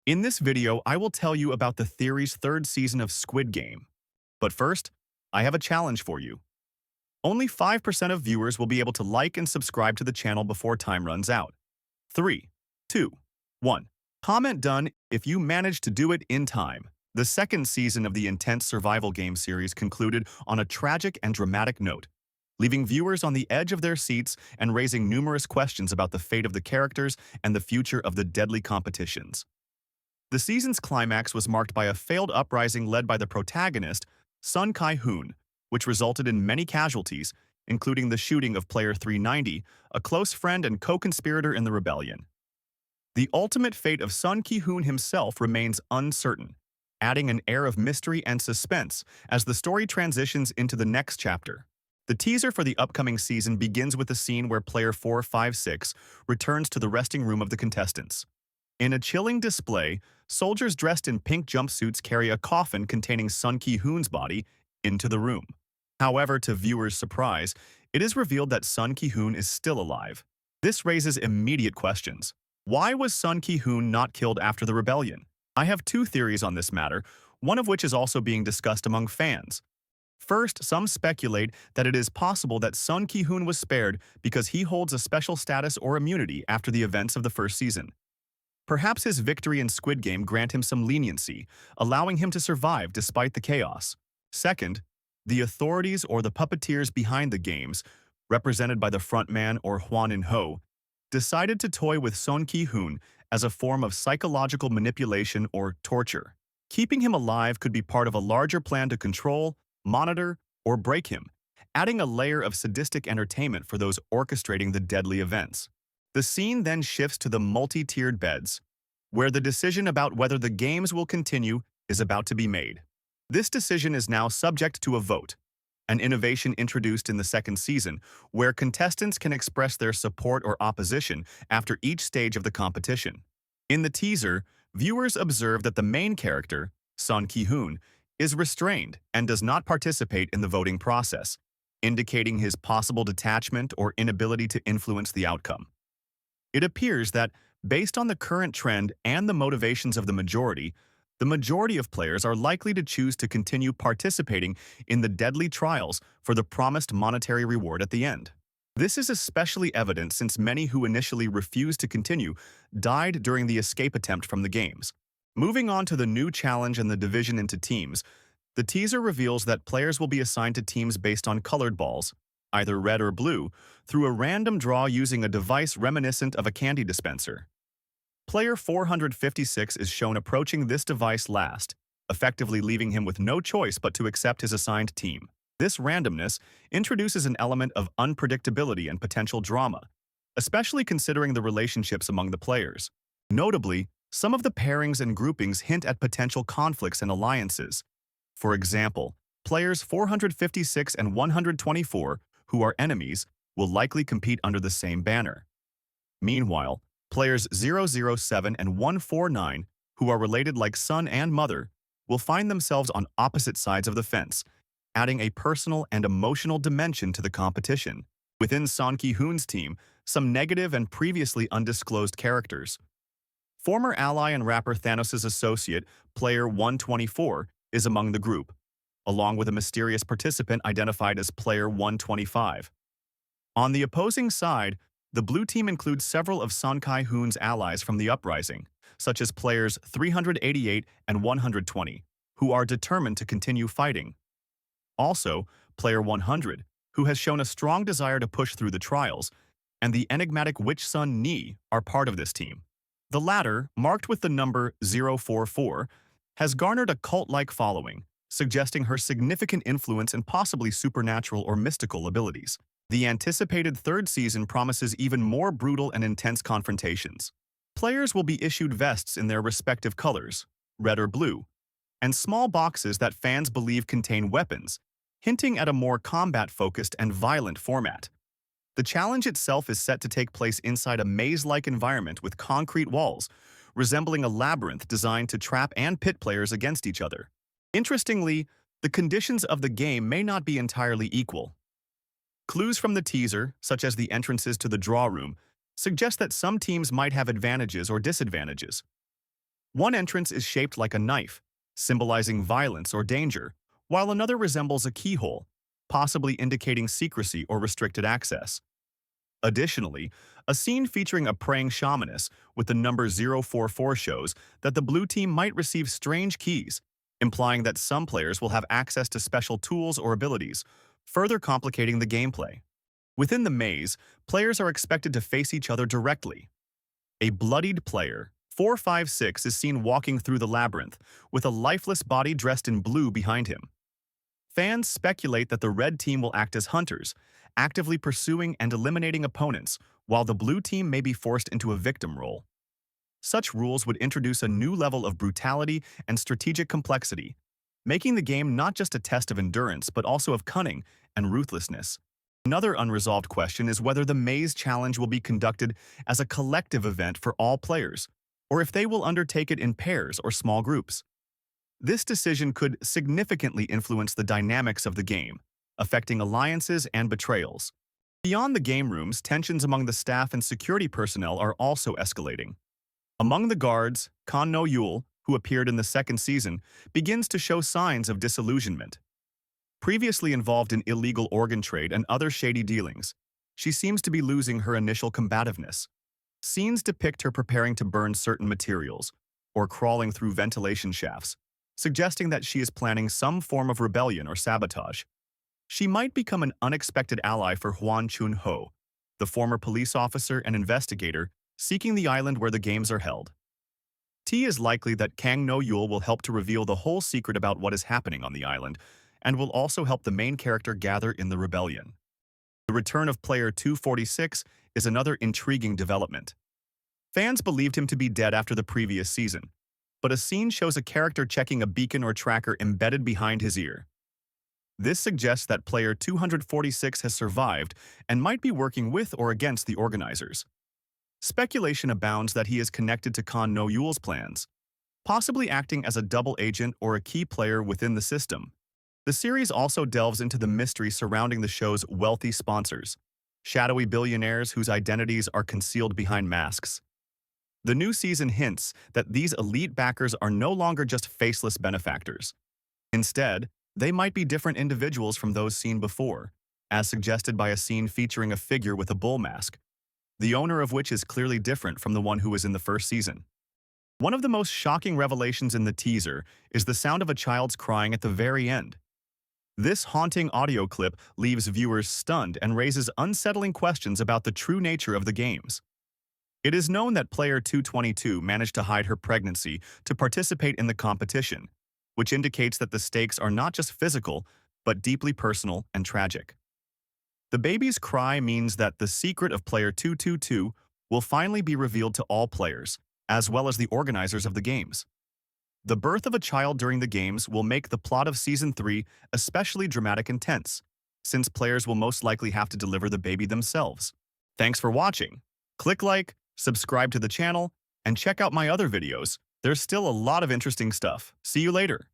In this video, I will tell you about the theory's third season of Squid Game. But first, I have a challenge for you. Only 5% of viewers will be able to like and subscribe to the channel before time runs out. 3, 2, 1. Comment done if you manage to do it in time. The second season of the intense survival game series concluded on a tragic and dramatic note, leaving viewers on the edge of their seats and raising numerous questions about the fate of the characters and the future of the deadly competitions. The season's climax was marked by a failed uprising led by the protagonist, Sun Kai-hoon, which resulted in many casualties, including the shooting of player 390, a close friend and co-conspirator in the rebellion. The ultimate fate of Sun Ki-hoon himself remains uncertain, adding an air of mystery and suspense as the story transitions into the next chapter. The teaser for the upcoming season begins with a scene where player 456 returns to the resting room of the contestants. In a chilling display, soldiers dressed in pink jumpsuits carry a coffin containing Sun Ki-hoon's body into the room. However, to viewers' surprise, it is revealed that Sun Ki-hoon is still alive. This raises immediate questions. Why was Sun Ki-hoon not killed after the rebellion? I have two theories on this matter, one of which is also being discussed among fans. First, some speculate that it is possible that Sun Ki-hoon was spared because he holds a special status or immunity after the events of the first season. Perhaps his victory in Squid Game grant him some leniency, allowing him to survive despite the chaos. Second, the authorities or the puppeteers behind the games, represented by the frontman or Hwan In-ho, decided to toy with Sun Ki-hoon as a form of psychological manipulation or torture. Keeping him alive could be part of a larger plan to control, monitor, or break him, adding a layer of sadistic entertainment for those orchestrating the deadly events. The scene then shifts to the multi-tiered beds, where the decision about whether the games will continue is about to be made. This decision is now subject to a vote, an innovation introduced in the second season, where contestants can express their support or opposition after each stage of the competition. In the teaser, viewers observe that the main character, Sun Ki-hoon, is restrained and does not participate in the voting process, indicating his possible detachment or inability to influence the outcome. It appears that, based on the current trend and the motivations of the majority of players are likely to choose to continue participating in the deadly trials for the promised monetary reward at the end. This is especially evident since many who initially refused to continue died during the escape attempt from the games. Moving on to the new challenge and the division into teams, the teaser reveals that players will be assigned to teams based on colored balls, either red or blue, through a random draw using a device reminiscent of a candy dispenser. Player 456 is shown approaching this device last, effectively leaving him with no choice but to accept his assigned team. This randomness introduces an element of unpredictability and potential drama, especially considering the relationships among the players. Notably, some of the pairings and groupings hint at potential conflicts and alliances. For example, players 456 and 124, who are enemies, will likely compete under the same banner. Meanwhile, players 007 and 149, who are related like son and mother, will find themselves on opposite sides of the fence, adding a personal and emotional dimension to the competition. Within Sun Ki-hoon's team, some negative and previously undisclosed characters. Former ally and rapper Thanos' associate, player 124, is among the group, along with a mysterious participant identified as player 125. On the opposing side, the blue team includes several of Sun Kai-hoon's allies from the uprising, such as players 388 and 120, who are determined to continue fighting. Also, player 100, who has shown a strong desire to push through the trials, and the enigmatic witch Sun Ni are part of this team. The latter, marked with the number 044, has garnered a cult-like following, suggesting her significant influence and possibly supernatural or mystical abilities. The anticipated third season promises even more brutal and intense confrontations. Players will be issued vests in their respective colors, red or blue, and small boxes that fans believe contain weapons, hinting at a more combat-focused and violent format. The challenge itself is set to take place inside a maze-like environment with concrete walls, resembling a labyrinth designed to trap and pit players against each other. Interestingly, the conditions of the game may not be entirely equal. Clues from the teaser, such as the entrances to the draw room, suggest that some teams might have advantages or disadvantages. One entrance is shaped like a knife, symbolizing violence or danger, while another resembles a keyhole, possibly indicating secrecy or restricted access. Additionally, a scene featuring a praying shamaness with the number 044 shows that the blue team might receive strange keys, implying that some players will have access to special tools or abilities, further complicating the gameplay. Within the maze, players are expected to face each other directly. A bloodied player, 456, is seen walking through the labyrinth, with a lifeless body dressed in blue behind him. Fans speculate that the red team will act as hunters, actively pursuing and eliminating opponents, while the blue team may be forced into a victim role. Such rules would introduce a new level of brutality and strategic complexity, making the game not just a test of endurance but also of cunning and ruthlessness. Another unresolved question is whether the Maze Challenge will be conducted as a collective event for all players, or if they will undertake it in pairs or small groups. This decision could significantly influence the dynamics of the game, affecting alliances and betrayals. Beyond the game rooms, tensions among the staff and security personnel are also escalating. Among the guards, Kan No Yul, who appeared in the second season, begins to show signs of disillusionment. Previously involved in illegal organ trade and other shady dealings, she seems to be losing her initial combativeness. Scenes depict her preparing to burn certain materials, or crawling through ventilation shafts, suggesting that she is planning some form of rebellion or sabotage. She might become an unexpected ally for Huan Chun-ho, the former police officer and investigator seeking the island where the games are held. It is likely that Kang No Yul will help to reveal the whole secret about what is happening on the island, and will also help the main character gather in the rebellion. The return of player 246 is another intriguing development. Fans believed him to be dead after the previous season, but a scene shows a character checking a beacon or tracker embedded behind his ear. This suggests that player 246 has survived and might be working with or against the organizers. Speculation abounds that he is connected to Kan No Yul's plans, possibly acting as a double agent or a key player within the system. The series also delves into the mystery surrounding the show's wealthy sponsors, shadowy billionaires whose identities are concealed behind masks. The new season hints that these elite backers are no longer just faceless benefactors. Instead, they might be different individuals from those seen before, as suggested by a scene featuring a figure with a bull mask, the owner of which is clearly different from the one who was in the first season. One of the most shocking revelations in the teaser is the sound of a child's crying at the very end. This haunting audio clip leaves viewers stunned and raises unsettling questions about the true nature of the games. It is known that player 222 managed to hide her pregnancy to participate in the competition, which indicates that the stakes are not just physical, but deeply personal and tragic. The baby's cry means that the secret of player 222 will finally be revealed to all players, as well as the organizers of the games. The birth of a child during the games will make the plot of Season 3 especially dramatic and tense, since players will most likely have to deliver the baby themselves. Thanks for watching. Click like, subscribe to the channel, and check out my other videos. There's still a lot of interesting stuff. See you later.